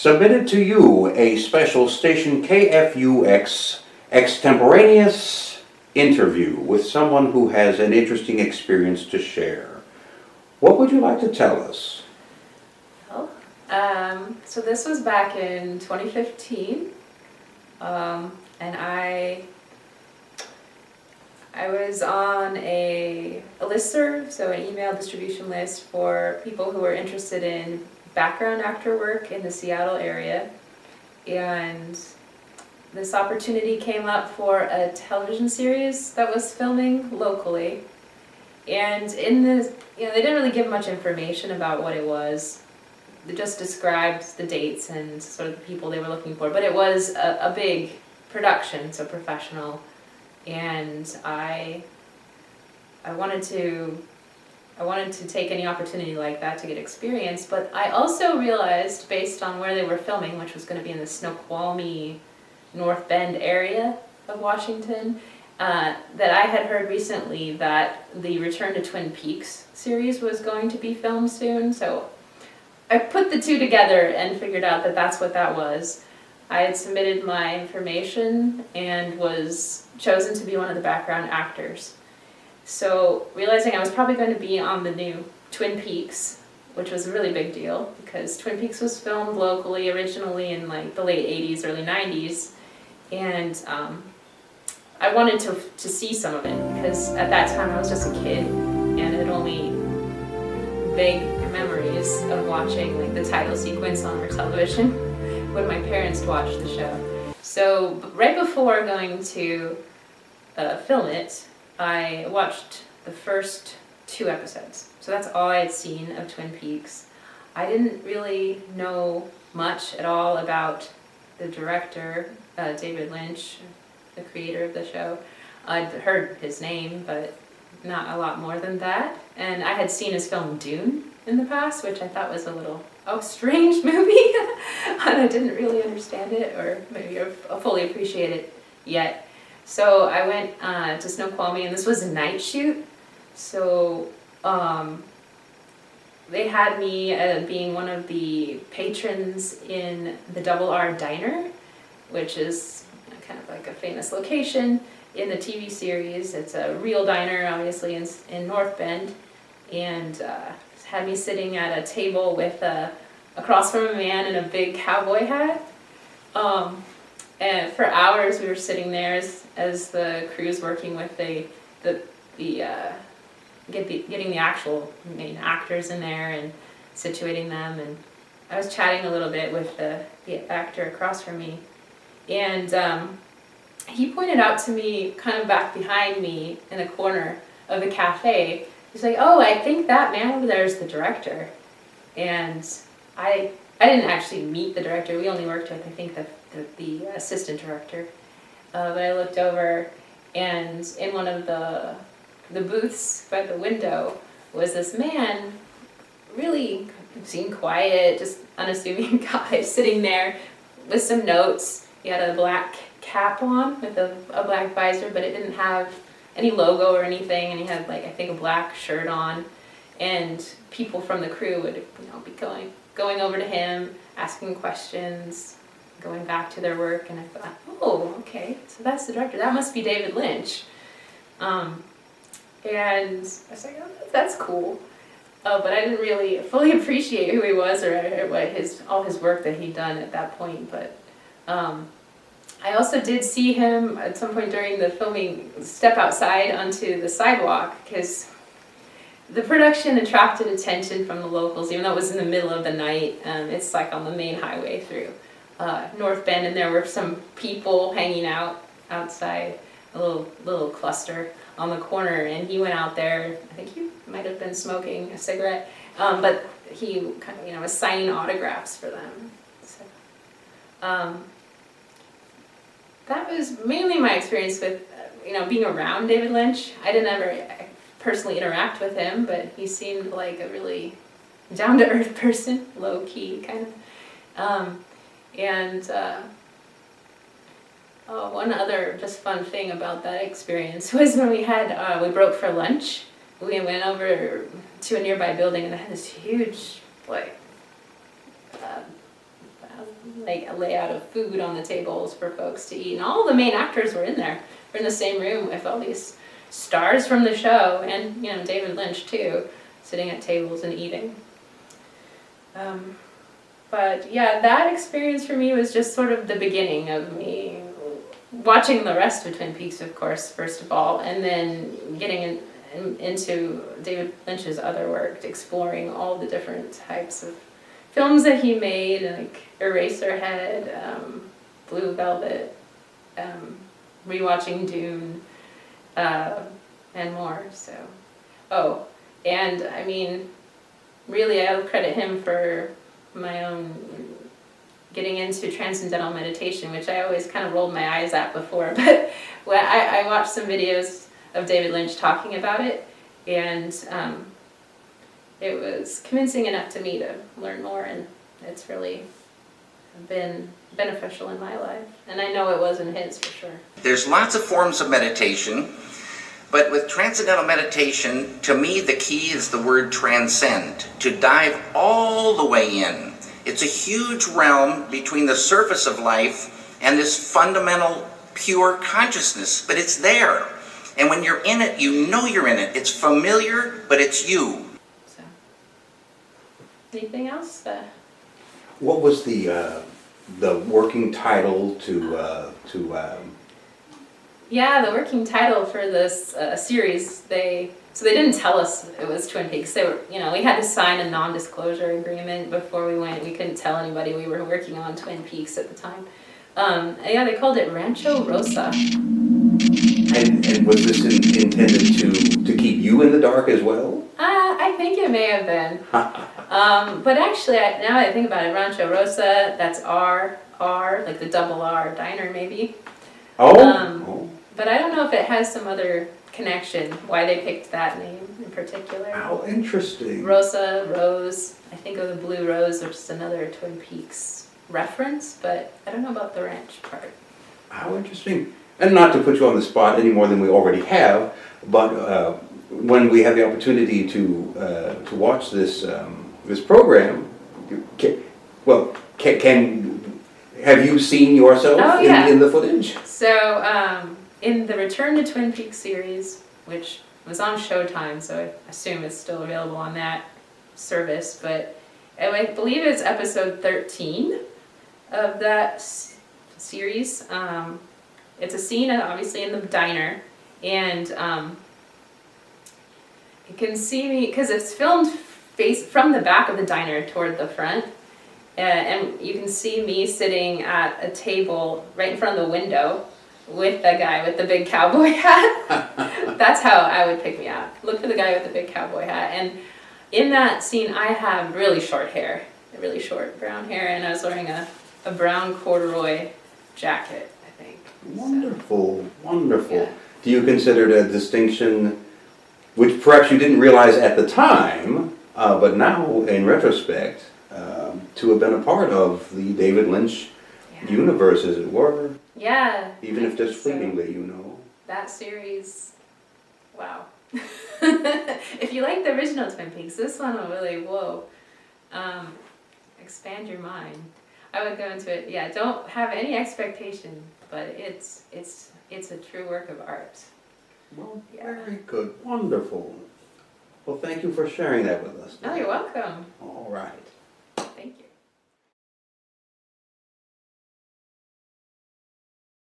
submitted to you a special station K-FUX extemporaneous interview with someone who has an interesting experience to share. What would you like to tell us? Well, so this was back in 2015, and I was on a listserv, so an email distribution list for people who were interested in background actor work in the Seattle area, and this opportunity came up for a television series that was filming locally. And in this, they didn't really give much information about what it was. They just described the dates and sort of the people they were looking for. But it was a big production, so professional. And I wanted to take any opportunity like that to get experience. But I also realized, based on where they were filming, which was going to be in the Snoqualmie, North Bend area of Washington, that I had heard recently that the Return to Twin Peaks series was going to be filmed soon. So I put the two together and figured out that that's what that was. I had submitted my information and was chosen to be one of the background actors. So realizing I was probably going to be on the new Twin Peaks, which was a really big deal because Twin Peaks was filmed locally originally in like the late 80s, early 90s. And I wanted to see some of it because at that time I was just a kid and had only vague memories of watching like the title sequence on our television when my parents watched the show. So right before going to film it, I watched the first 2 episodes. So that's all I had seen of Twin Peaks. I didn't really know much at all about the director, David Lynch, the creator of the show. I'd heard his name, but not a lot more than that. And I had seen his film Dune in the past, which I thought was a little strange movie. And I didn't really understand it or maybe fully appreciate it yet. So I went to Snoqualmie, and this was a night shoot. So they had me being one of the patrons in the Double R Diner, which is kind of like a famous location in the TV series. It's a real diner, obviously, in North Bend, and had me sitting at a table with across from a man in a big cowboy hat. And for hours we were sitting there as the crew's working with getting the actual main actors in there and situating them. And I was chatting a little bit with the actor across from me, and he pointed out to me, kind of back behind me in the corner of the cafe, he's like, "Oh, I think that man over there is the director." And I didn't actually meet the director. We only worked with, I think, the assistant director. But I looked over, and in one of the booths by the window was this man, really seemed quiet, just unassuming guy, sitting there with some notes. He had a black cap on with a black visor, but it didn't have any logo or anything, and he had, like, I think, a black shirt on. And people from the crew would, be going over to him, asking questions, going back to their work, and I thought, oh, okay, so that's the director. That must be David Lynch. And I was like, oh, that's cool. But I didn't really fully appreciate who he was or all his work that he'd done at that point. But I also did see him at some point during the filming step outside onto the sidewalk because the production attracted attention from the locals, even though it was in the middle of the night. It's like on the main highway through North Bend, and there were some people hanging out outside, a little cluster on the corner, and he went out there. I think he might have been smoking a cigarette, but he kind of, was signing autographs for them. So, that was mainly my experience with, being around David Lynch. I didn't ever personally interact with him, but he seemed like a really down-to-earth person, low-key kind of. One other just fun thing about that experience was when we broke for lunch. We went over to a nearby building, and they had this huge, like a layout of food on the tables for folks to eat. And all the main actors were in there. We're in the same room with all these stars from the show, and David Lynch too, sitting at tables and eating. But yeah, that experience for me was just sort of the beginning of me watching the rest of Twin Peaks, of course, first of all, and then getting into David Lynch's other work, exploring all the different types of films that he made, like Eraserhead, Blue Velvet, rewatching Dune, and more. So, and I mean, really, I'll credit him for my own getting into transcendental meditation, which I always kind of rolled my eyes at before, but when I watched some videos of David Lynch talking about it, and it was convincing enough to me to learn more, and it's really been beneficial in my life, and I know it was in his for sure. There's lots of forms of meditation, but with transcendental meditation, to me the key is the word transcend, to dive all the way in. It's a huge realm between the surface of life and this fundamental pure consciousness, but it's there. And when you're in it, you know you're in it. It's familiar, but it's you. So, anything else? What was the working title to Yeah, the working title for this series, they didn't tell us it was Twin Peaks. They were, we had to sign a non-disclosure agreement before we went. We couldn't tell anybody we were working on Twin Peaks at the time. Yeah, they called it Rancho Rosa. and was this intended to keep you in the dark as well? I think it may have been. But actually, now that I think about it, Rancho Rosa, that's R, like the double R, diner maybe. Oh. But I don't know if it has some other connection, why they picked that name in particular. How interesting. Rosa, Rose, I think of the Blue Rose, which is another Twin Peaks reference, but I don't know about the ranch part. How interesting. And not to put you on the spot any more than we already have, but when we have the opportunity to watch this program, have you seen yourself in the footage? So, in the Return to Twin Peaks series, which was on Showtime, so I assume it's still available on that service, but I believe it's episode 13 of that series. It's a scene, obviously, in the diner, and you can see me, because it's filmed from the back of the diner toward the front, and you can see me sitting at a table right in front of the window with the guy with the big cowboy hat. That's how I would pick me out. Look for the guy with the big cowboy hat. And in that scene, I have really short hair, really short brown hair, and I was wearing a brown corduroy jacket, I think. Wonderful, wonderful. Yeah. Do you consider it a distinction which perhaps you didn't realize at the time, but now in retrospect, to have been a part of the David Lynch universe, as it were? Yeah. Even if just fleetingly, That series, wow. If you like the original Twin Peaks, this one will really, expand your mind. I would go into it, don't have any expectation, but it's a true work of art. Well, very good. Wonderful. Well, thank you for sharing that with us. Oh, you're welcome. All right.